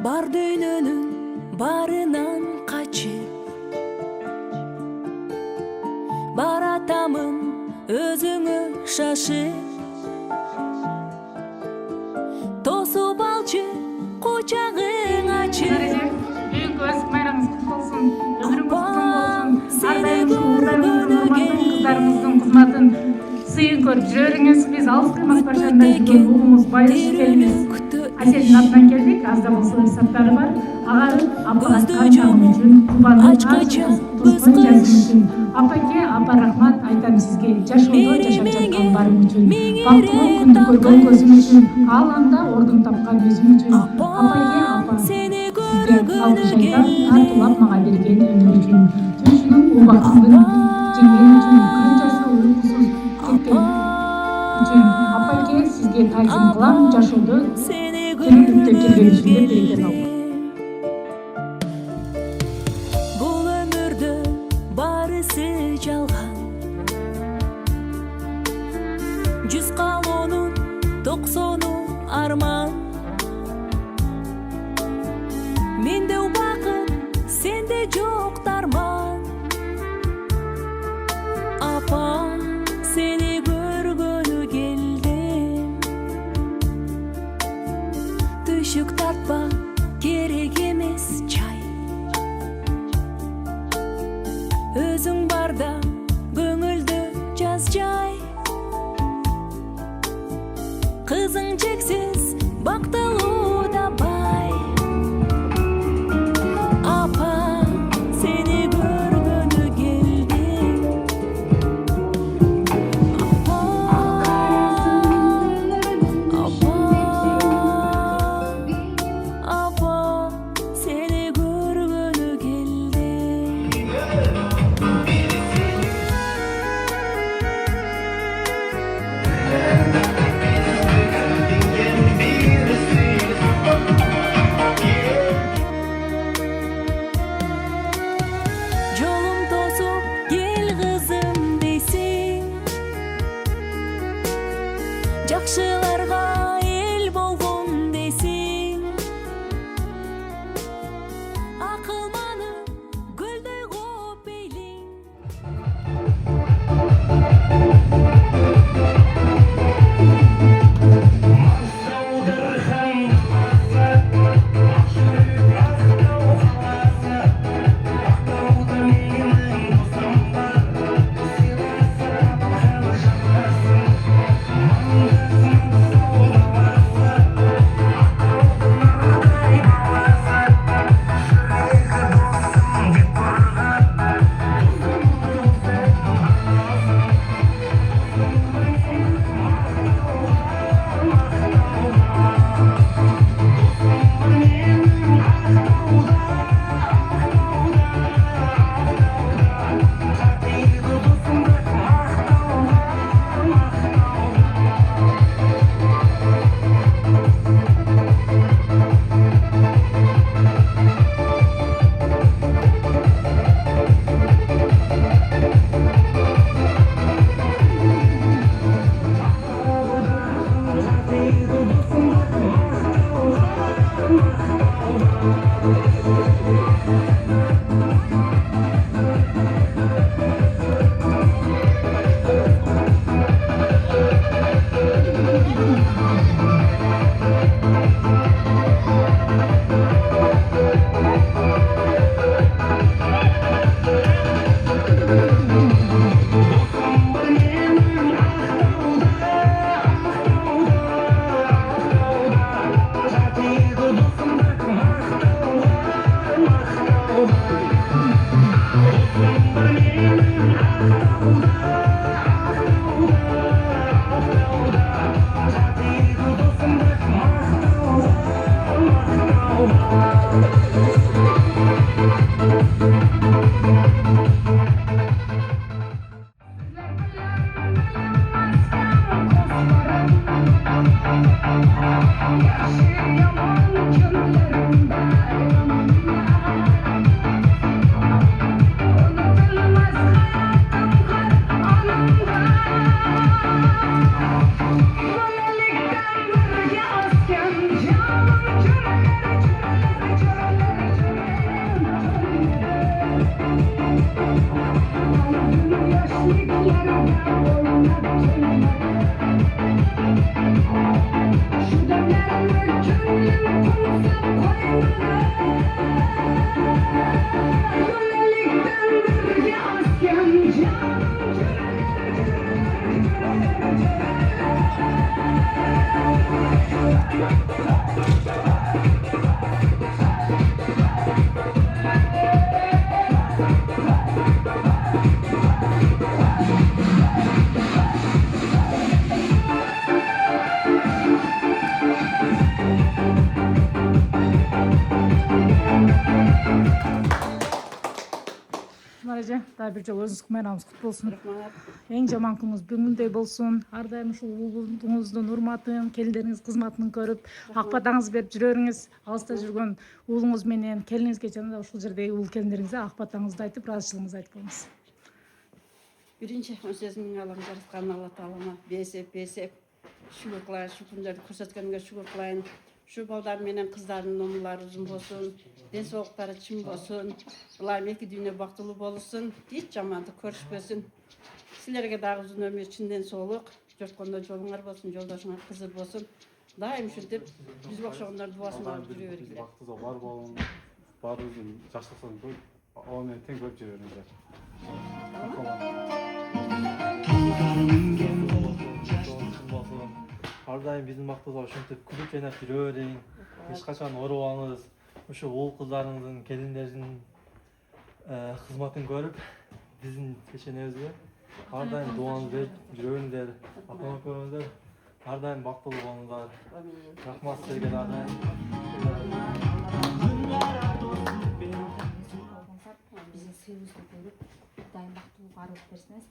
бар дүйнөнүн барынан качып баратамын өзүңө шашып тосуп алчы кучагың ачып Бүгүнкү өсүк майрамыңыз куту болсун. Өмүрүңүз uzun болсун. Ар дайым уурматтуу кыздарыңыздын кызматын сыйын көрүп жүрүңүз. Биз алыс кыймас баршандай жүргөн уулумуз Байырыш келиниз Аселдин атынан келдик. Аз да болсо ысаптары бар. Ага апага кайтарым үчүн Кубанын тоспон жазым үчүн апаке апа рахмат айтам сизге. Жашоодо жашап жаткан барым үчүн, бактылуу күндү көргөн көзүм үчүн, аламда ордун тапкан өзүм үчүн. Апаке апа сизге алкыш айтам, артулап мага берген өмүр үчүн. Ушунун убактысын жеңген үчүн, канчасы уйкусуз кеткен үчүн апаке сизге таазим кылам. Жашоодо тирүүлүктө жүргөнүңүзгө береке алып. Бул өмүрдө барысы жалган, жүз калоонун 90 арман. Менде убакыт, сенде жок дарман. Апа, сени көргөнү келдим. Түшүк тартпа, керек эмес чай. Өзүң барда көңүлдө жаз жай. Кызың чексиз бактылуу да бай. Апа, сени көргөнү келдим. Апа, сени көргөнү келдим. дагы бир жолу өзүңүздүн майрамыңыз куту болсун. Рахмат. Эң жаман күнүңүз бүгүндөй болсун. Ар дайым ушул уулуңуздун урматын, келиндериңиз кызматын көрүп, ак батаңыз берип жүрө бериңиз. Алыста жүргөн уулуңуз менен келиниңизге жана да ушул жердеги уул келиндериңизге ак батаңызды айтып, ыраазычылыгыңызды айтып коюңуз. Биринчи 18 миң алам жараткан Алла Таалама бесеп шүгүр кылайын, şu күндөрдү көрсөткөнгө шүгүр кылайын. Şu балдар менен кыздардын номулары узун болсун, ден соолуктары чың болсун, улайым эки дүйнө бактылуу болушун, эч жамандык көрүшпөсүн. Силерге дагы узун өмүр, чын ден соолук, жоткондо жолуңар болсун, жолдошуңар кызыр болсун. Дайым ушинтип бизге окшогондор дубасын алып жүрө бергиле. Бактыда бар болуң, баарыбыздын жаштыксын көп, ал менен тең көрүп жүрө бериңиздер. Ар дайым биздин мактоодо ушинтип күлүп жайнап жүрө бериң. Эч качан оорубаңыз. Ушу уул кыздарыңыздын, келиндердин кызматын көрүп, биздин чеченебизге ар дайым дуаңызды берип жүрө бериңиздер. Ата экөөңүздөр ар дайым бактылуу болуңуздар. Рахмат силерге дагы. Биздин сыйыбызды көрүп, дайым бактылуу баардык берсиңиз.